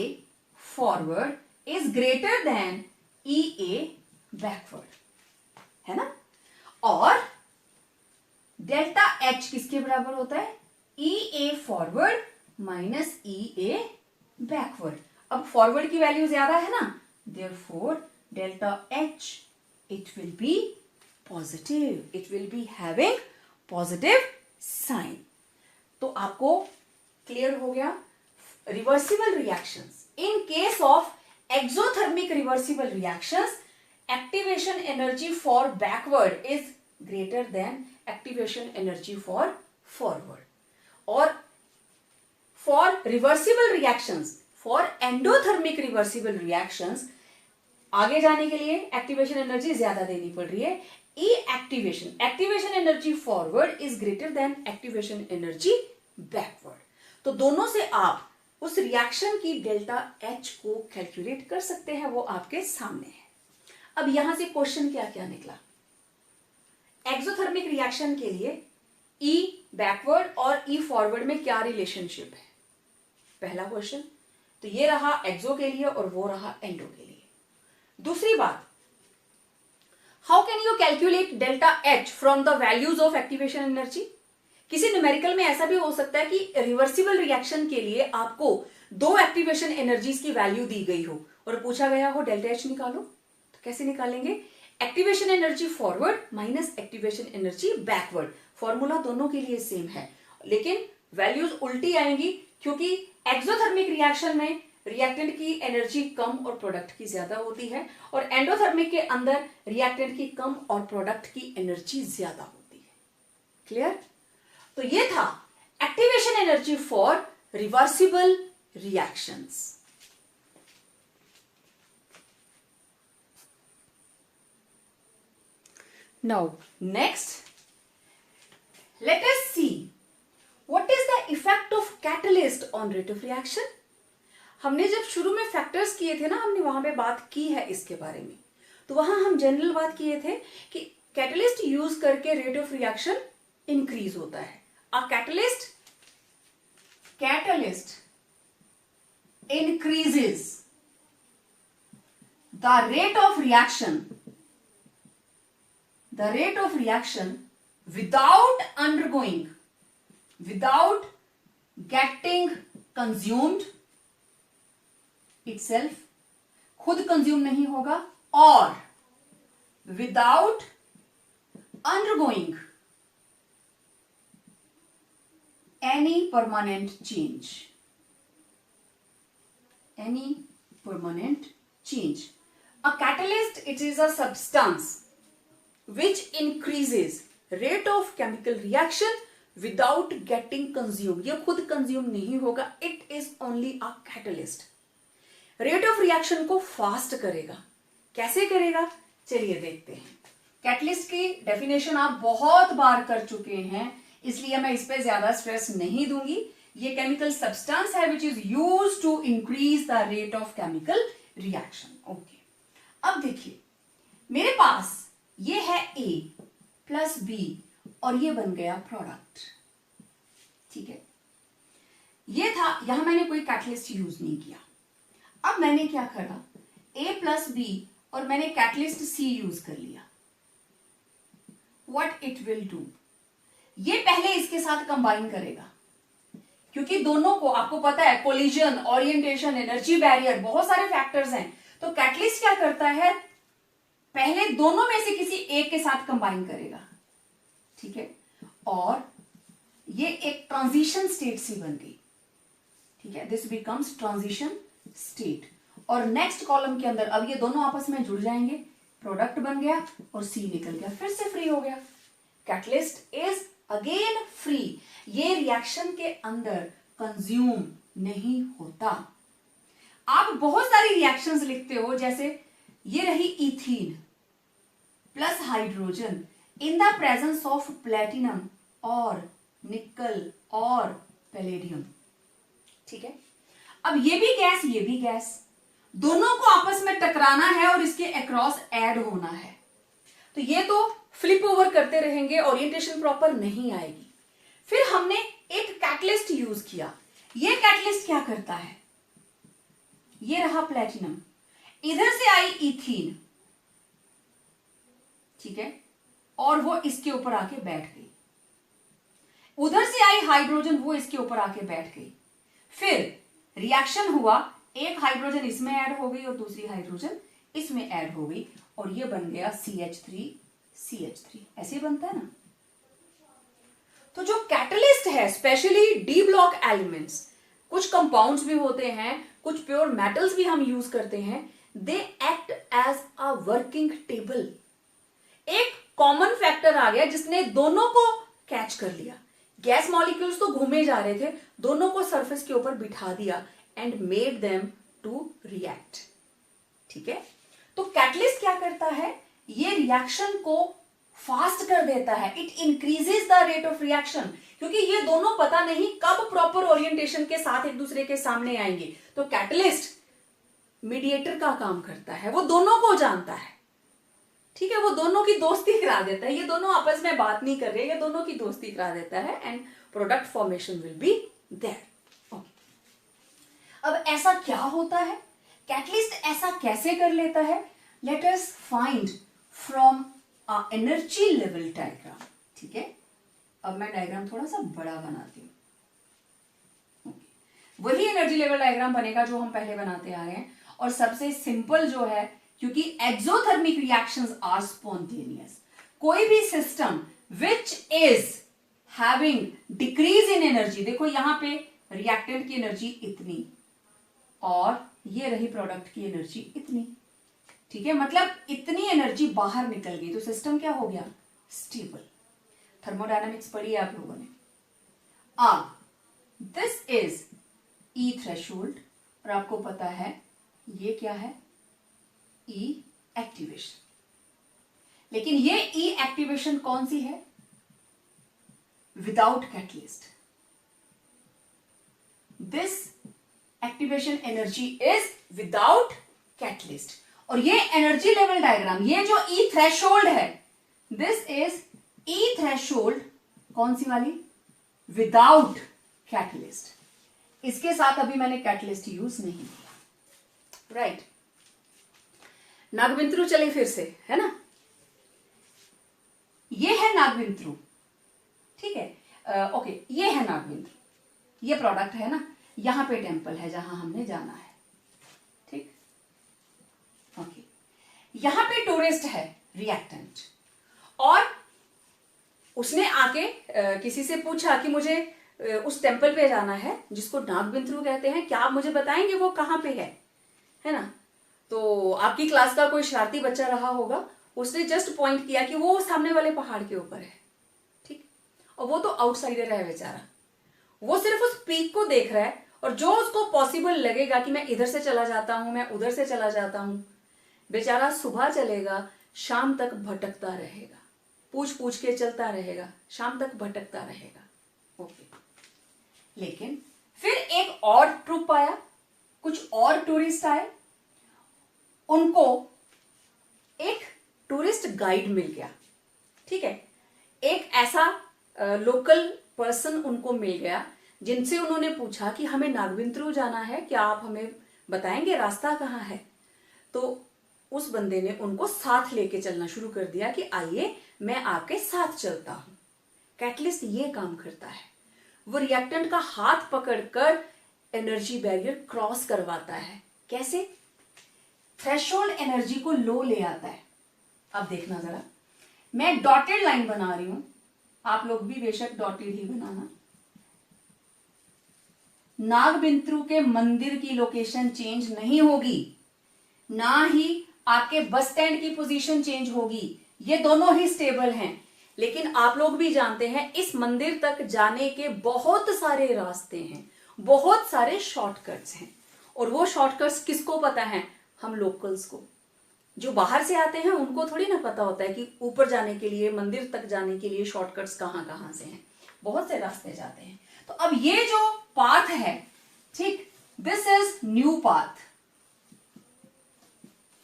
forward is greater then EA backward, है ना। और डेल्टा एच किसके बराबर होता है, EA forward minus EA backward. अब फॉरवर्ड की वैल्यू ज्यादा है ना, therefore delta H it will be positive, it will be having positive sign. तो आपको क्लियर हो गया reversible reactions. In case of exothermic reversible reactions, activation energy for backward is greater than activation energy for forward. और for reversible reactions, for endothermic reversible reactions, आगे जाने के लिए activation energy ज्यादा देनी पड़ रही है। Activation energy forward is greater than activation energy backward. तो दोनों से आप उस रिएक्शन की डेल्टा एच को कैलकुलेट कर सकते हैं, वो आपके सामने है। अब यहां से क्वेश्चन क्या क्या निकला, एक्सोथर्मिक रिएक्शन के लिए E बैकवर्ड और E फॉरवर्ड में क्या रिलेशनशिप है, पहला क्वेश्चन। तो ये रहा एक्सो के लिए और वो रहा एंडो के लिए। दूसरी बात, how can you calculate delta H from the values of activation energy. किसी न्यूमेरिकल में ऐसा भी हो सकता है कि रिवर्सिबल रिएक्शन के लिए आपको दो एक्टिवेशन एनर्जीज की वैल्यू दी गई हो और पूछा गया हो डेल्टा एच निकालो। कैसे निकालेंगे, activation energy forward minus activation energy backward, formula दोनों के लिए सेम है, लेकिन वैल्यूज उल्टी आएंगी, क्योंकि एक्सोथर्मिक रिएक्शन में रिएक्टेंट की एनर्जी कम और प्रोडक्ट की ज्यादा होती है, और एंडोथर्मिक के अंदर रिएक्टेंट की कम और प्रोडक्ट की एनर्जी ज्यादा होती है। क्लियर। तो ये था activation energy for reversible reactions. Now, next, let us see what is the effect of catalyst on rate of reaction. हमने जब शुरू में फैक्टर्स किए थे ना, हमने वहां पे बात की है इसके बारे में, तो वहां हम जनरल बात किए थे कि कैटलिस्ट यूज करके रेट ऑफ रिएक्शन इंक्रीज होता है। A catalyst increases the rate of reaction without getting consumed itself, खुद कंज्यूम नहीं होगा, और without undergoing any permanent change. A catalyst, it is a substance which increases rate of chemical reaction without getting consumed. ये खुद consume नहीं होगा, it is only a catalyst. Rate of reaction को fast करेगा। कैसे करेगा, चलिए देखते हैं। कैटलिस्ट की डेफिनेशन आप बहुत बार कर चुके हैं, इसलिए मैं इस पे ज्यादा स्ट्रेस नहीं दूंगी। ये केमिकल सब्सटेंस है which is used to increase the rate of chemical reaction. Okay, अब देखिए मेरे पास ये है A प्लस B और ये बन गया प्रोडक्ट। ठीक है, ये था, यहां मैंने कोई कैटलिस्ट यूज नहीं किया। अब मैंने क्या करा, A प्लस B और मैंने कैटलिस्ट C यूज कर लिया। व्हाट इट विल डू, ये पहले इसके साथ कंबाइन करेगा, क्योंकि दोनों को आपको पता है कोलिजन, ओरिएंटेशन, एनर्जी बैरियर, बहुत सारे फैक्टर्स हैं। तो कैटलिस्ट क्या करता है, पहले दोनों में से किसी एक के साथ कंबाइन करेगा। ठीक है, और ये एक ट्रांजिशन स्टेट सी बन गई, ठीक है, दिस बिकम्स ट्रांजिशन स्टेट। और नेक्स्ट कॉलम के अंदर अब ये दोनों आपस में जुड़ जाएंगे, प्रोडक्ट बन गया और सी निकल गया, फिर से फ्री हो गया। कैटलिस्ट इज अगेन फ्री, ये रिएक्शन के अंदर कंज्यूम नहीं होता। आप बहुत सारी रिएक्शंस लिखते हो, जैसे ये रही ethene plus hydrogen in the presence of platinum और निकल और पैलेडियम, ठीक है। अब ये भी गैस, ये भी गैस, दोनों को आपस में टकराना है और इसके अक्रॉस ऐड होना है, तो ये तो फ्लिप ओवर करते रहेंगे, ओरिएंटेशन प्रॉपर नहीं आएगी। फिर हमने एक कैटलिस्ट यूज किया। ये कैटलिस्ट क्या करता है, ये रहा प्लेटिनम, इधर से आई इथीन, ठीक है, और वो इसके ऊपर आके बैठ गई, उधर से आई हाइड्रोजन, वो इसके ऊपर आके बैठ गई, फिर रिएक्शन हुआ, एक हाइड्रोजन इसमें ऐड हो गई और दूसरी हाइड्रोजन इसमें ऐड हो गई, और ये बन गया CH3, ऐसे बनता है ना। तो जो कैटलिस्ट है, स्पेशली डी ब्लॉक एलिमेंट्स, कुछ कंपाउंड्स भी होते हैं, कुछ प्योर मेटल्स भी हम यूज करते हैं, they act as a working table. एक कॉमन फैक्टर आ गया जिसने दोनों को कैच कर लिया। गैस मॉलिक्यूल्स तो घूमे जा रहे थे, दोनों को सरफेस के ऊपर बिठा दिया and made them to react, ठीक है। तो कैटलिस्ट क्या करता है, ये रिएक्शन को फास्ट कर देता है, it increases the rate of reaction, क्योंकि ये दोनों पता नहीं कब प्रॉपर ओरिएंटेशन के साथ एक दूसरे के सामने आएंगे। तो कैटलिस्ट मीडिएटर का काम करता है, वो दोनों को जानता है, ठीक है, वो दोनों की दोस्ती करा देता है, ये दोनों आपस में बात नहीं कर रहे, ये दोनों की दोस्ती करा देता है and product formation will be there. अब ऐसा क्या होता है, कैटलिस्ट ऐसा कैसे कर लेता है, let us find from a energy level diagram, ठीक है। अब मैं डायग्राम थोड़ा सा बड़ा बनाती हूं, वही एनर्जी लेवल डायग्राम बनेगा जो हम पहले बनाते आ रहे हैं, और सबसे सिंपल जो है, क्योंकि एक्सोथर्मिक रिएक्शंस आर स्पॉन्टेनियस। कोई भी system which is having decrease in energy, देखो यहां पे रिएक्टेंट की एनर्जी इतनी और ये रही प्रोडक्ट की एनर्जी इतनी, ठीक है, मतलब इतनी एनर्जी बाहर निकल गई, तो सिस्टम क्या हो गया, स्टेबल। थर्मोडायनामिक्स पढ़ी है आप लोगों ने। दिस इज ई थ्रेशोल्ड, और आपको पता है ये क्या है, ई एक्टिवेशन। लेकिन ये ई एक्टिवेशन कौन सी है, without catalyst. This activation energy is without catalyst. और ये एनर्जी लेवल डायग्राम, ये जो ई थ्रेशोल्ड है, दिस इज ई थ्रेशोल्ड, कौन सी वाली, विदाउट कैटलिस्ट। इसके साथ अभी मैंने कैटलिस्ट यूज नहीं किया, राइट। नागविंत्रु चले फिर से, है ना, ये है नागविंत्रु, ठीक है, ओके, ये है नागविंत्रु, ये प्रोडक्ट है ना, यहां पे टेम्पल है जहां हमने जाना है, ठीक, ओके। यहां पे टूरिस्ट है रिएक्टेंट, और उसने आके किसी से पूछा कि मुझे उस टेम्पल पे जाना है जिसको नागविंत्रु कहते हैं, क्या आप मुझे बताएंगे वो कहां पे है ना। तो आपकी क्लास का कोई शरारती बच्चा रहा होगा, उसने जस्ट पॉइंट किया कि वो सामने वाले पहाड़ के ऊपर है, ठीक, और वो तो आउटसाइडर है बेचारा, वो सिर्फ उस पीक को देख रहा है, और जो उसको पॉसिबल लगेगा कि मैं इधर से चला जाता हूं, मैं उधर से चला जाता हूं, बेचारा सुबह चलेगा, शाम तक भटकता रहेगा, पूछ पूछ के चलता रहेगा, शाम तक भटकता रहेगा, ओके। लेकिन फिर एक और ट्रुप आया, कुछ और टूरिस्ट आए, उनको एक टूरिस्ट गाइड मिल गया, ठीक है, एक ऐसा लोकल पर्सन उनको मिल गया जिनसे उन्होंने पूछा कि हमें नागविंत्रु जाना है, क्या आप हमें बताएंगे रास्ता कहाँ है। तो उस बंदे ने उनको साथ लेके चलना शुरू कर दिया कि आइए मैं आपके साथ चलता हूं। कैटलिस्ट ये काम करता है, वो रिएक्टेंट का हाथ पकड़कर एनर्जी बैरियर क्रॉस करवाता है। कैसे? थ्रेशोल्ड एनर्जी को लो ले आता है। अब देखना जरा, मैं डॉटेड लाइन बना रही हूं, आप लोग भी बेशक डॉटेड ही बनाना। नागबिंत्रु के मंदिर की लोकेशन चेंज नहीं होगी, ना ही आपके बस स्टैंड की पोजीशन चेंज होगी, ये दोनों ही स्टेबल हैं। लेकिन आप लोग भी जानते हैं इस मंदिर तक जाने के बहुत सारे रास्ते हैं, बहुत सारे शॉर्टकट्स हैं, और वो शॉर्टकट्स किसको पता है? हम लोकल्स को। जो बाहर से आते हैं उनको थोड़ी ना पता होता है कि ऊपर जाने के लिए, मंदिर तक जाने के लिए शॉर्टकट्स कहां कहां से हैं, बहुत से रास्ते जाते हैं। तो अब ये जो पाथ है, ठीक, दिस इज न्यू पाथ,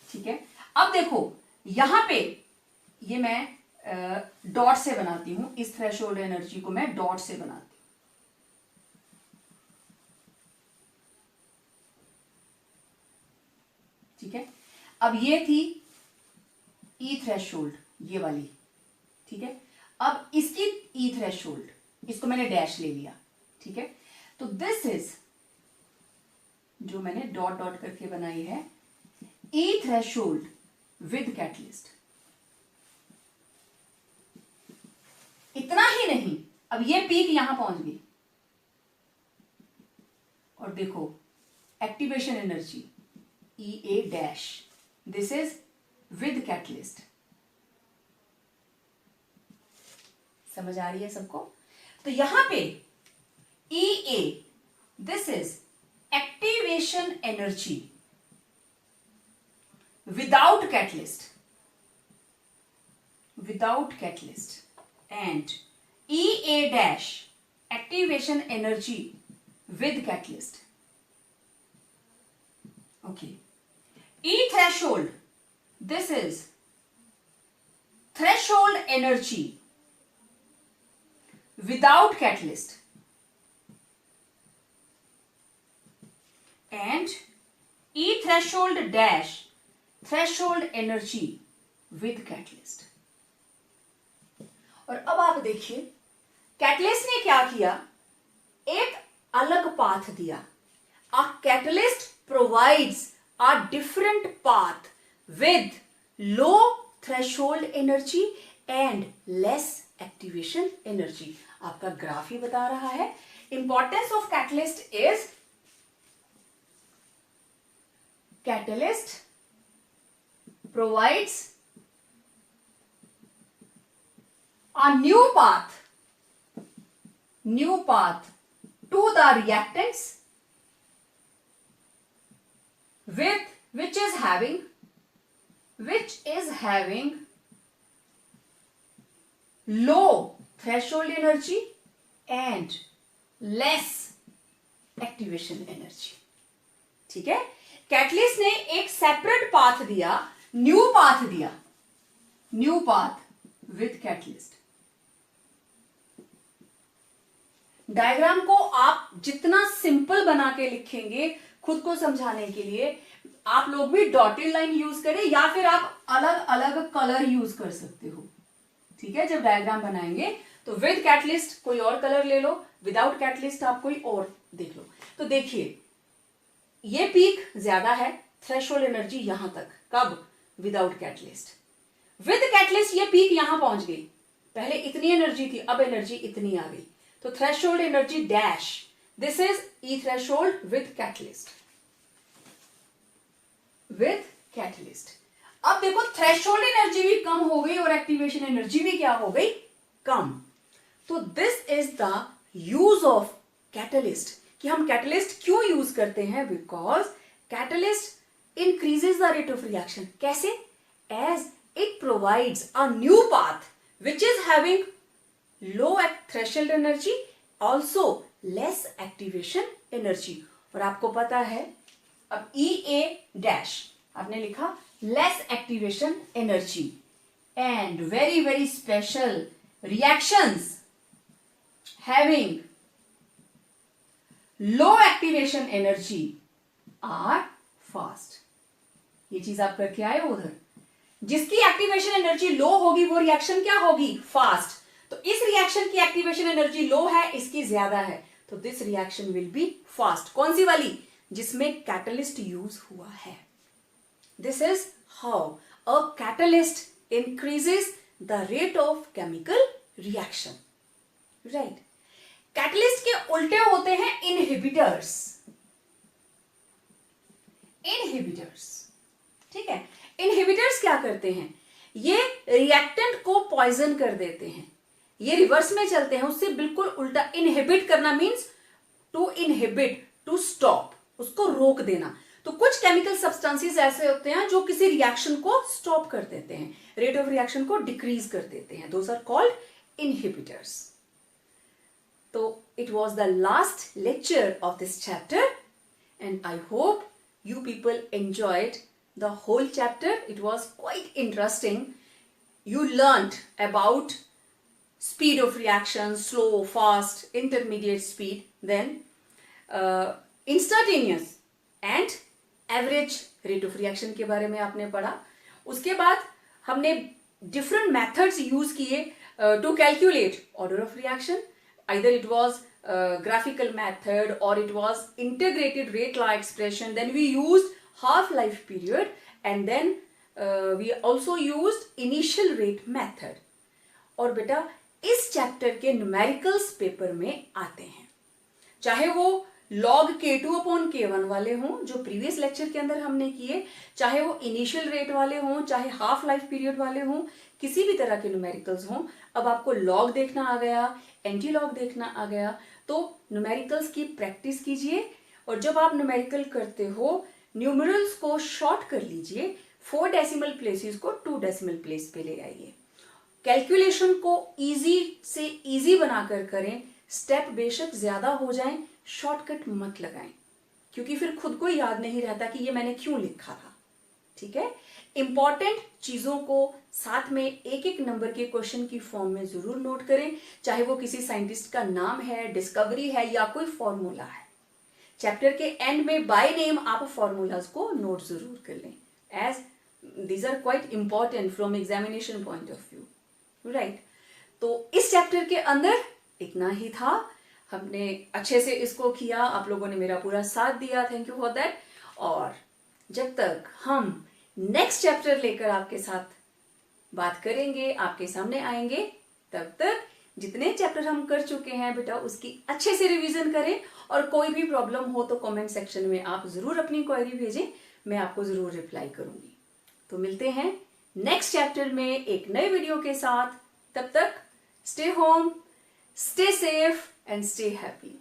ठीक है। अब देखो यहां पे ये मैं डॉट से बनाती हूं, इस थ्रेशोल्ड एनर्जी को मैं डॉट से बनाती हूं, ठीक है। अब ये थी ई थ्रेशोल्ड, ये वाली, ठीक है। अब इसकी ई थ्रेशोल्ड, इसको मैंने डैश ले लिया, ठीक है। तो दिस इज, जो मैंने डॉट डॉट करके बनाई है, ई थ्रेशोल्ड विद कैटलिस्ट। इतना ही नहीं, अब ये पीक यहां पहुंच गई, और देखो activation energy E A dash, this is with catalyst. समझ आ रही है सबको? तो यहां पे E A, this is activation energy without catalyst, without catalyst, and EA dash activation energy with catalyst. Okay. E threshold, this is threshold energy without catalyst, and E threshold dash threshold energy with catalyst. और अब आप देखिए catalyst ने क्या किया, एक अलग path दिया। A catalyst provides a different path with low threshold energy and less activation energy. आपका ग्राफ ही बता रहा है। Importance of catalyst is, catalyst provides a new path to the reactants which is having low threshold energy and less activation energy, ठीक है। Catalyst ने एक separate path दिया, new path दिया, new path with catalyst. Diagram को आप जितना simple बना के लिखेंगे खुद को समझाने के लिए, आप लोग भी डॉटेड लाइन यूज करें या फिर आप अलग अलग कलर यूज कर सकते हो, ठीक है। जब डायग्राम बनाएंगे तो विद कैटलिस्ट कोई और कलर ले लो, विदाउट कैटलिस्ट आप कोई और देख लो। तो देखिए ये पीक ज्यादा है, थ्रेशोल्ड एनर्जी यहां तक, कब? Without catalyst. विद कैटलिस्ट ये पीक यहां पहुंच गई, पहले इतनी एनर्जी थी, अब एनर्जी इतनी आ गई, तो threshold energy dash, this is E threshold with catalyst, with catalyst. अब देखो थ्रेशोल्ड एनर्जी भी कम हो गई और एक्टिवेशन एनर्जी भी क्या हो गई? कम। तो this is the use of catalyst, कि हम कैटलिस्ट क्यों यूज करते हैं? Because catalyst increases the rate of reaction. कैसे? As it provides a new path which is having low threshold energy, also less activation energy। और आपको पता है अब EA dash आपने लिखा less activation energy and very very special reactions having low activation energy are fast। ये चीज आप करके आए हो उधर, जिसकी एक्टिवेशन एनर्जी लो होगी वो रिएक्शन क्या होगी? फास्ट। तो इस रिएक्शन की एक्टिवेशन एनर्जी लो है, इसकी ज्यादा है, तो this reaction will be fast. कौन सी वाली? जिसमें कैटलिस्ट यूज हुआ है। This is how a catalyst increases the rate of chemical reaction. Right. Catalyst के उल्टे होते हैं इनहिबिटर्स। इनहिबिटर्स, ठीक है। इनहिबिटर्स क्या करते हैं, ये रिएक्टेंट को पॉइजन कर देते हैं, ये रिवर्स में चलते हैं, उससे बिल्कुल उल्टा। इनहिबिट करना means to inhibit, to stop, उसको रोक देना। तो कुछ केमिकल सब्सटेंसेस ऐसे होते हैं जो किसी रिएक्शन को स्टॉप कर देते हैं, रेट ऑफ रिएक्शन को डिक्रीज कर देते हैं, दोस आर कॉल्ड इनहिबिटर्स। तो it was the last lecture of this chapter and I hope you people enjoyed the whole chapter. It was quite interesting. You learned about speed of reaction, slow, fast, intermediate speed, then instantaneous and average rate of reaction के बारे में आपने पढ़ा। उसके बाद हमने different methods use किए to calculate order of reaction. Either it was graphical method or it was integrated rate law expression. Then we used half-life period and then we also used initial rate method. और बेटा इस chapter के numericals paper में आते हैं, चाहे वो log K2/K1 वाले हों जो प्रीवियस लेक्चर के अंदर हमने किए, चाहे वो इनिशियल रेट वाले हों, चाहे हाफ लाइफ पीरियड वाले हों, किसी भी तरह के न्यूमेरिकल्स हों। अब आपको लॉग देखना आ गया, एंटी लॉग देखना आ गया, तो न्यूमेरिकल्स की प्रैक्टिस कीजिए। और जब आप न्यूमेरिकल करते हो, न्यूमरल्स को शॉर्ट कर लीजिए, 4 डेसिमल प्लेसेस को 2 डेसिमल प्लेस पे ले आइए। कैलकुलेशन को इजी से इजी बनाकर करें, स्टेप बेशक ज्यादा हो जाएं, शॉर्टकट मत लगाएं, क्योंकि फिर खुद को याद नहीं रहता कि ये मैंने क्यों लिखा था, ठीक है। इंपॉर्टेंट चीजों को साथ में एक एक नंबर के क्वेश्चन की फॉर्म में जरूर नोट करें, चाहे वो किसी साइंटिस्ट का नाम है, डिस्कवरी है या कोई फॉर्मूला है। चैप्टर के एंड में बाय नेम आप फॉर्मूलाज को नोट जरूर कर लें, as these are quite important from examination point of view, right. तो इस चैप्टर के अंदर इतना ही था, हमने अच्छे से इसको किया, आप लोगों ने मेरा पूरा साथ दिया, थैंक यू फॉर दैट। और जब तक हम नेक्स्ट चैप्टर लेकर आपके साथ बात करेंगे, आपके सामने आएंगे, तब तक जितने चैप्टर हम कर चुके हैं बेटा उसकी अच्छे से रिवीजन करें। और कोई भी प्रॉब्लम हो तो कमेंट सेक्शन में आप जरूर अपनी क्वेरी भेजें, मैं आपको जरूर रिप्लाई करूंगी। तो मिलते हैं नेक्स्ट चैप्टर में एक नए वीडियो के साथ, तब तक stay home, stay safe and stay happy.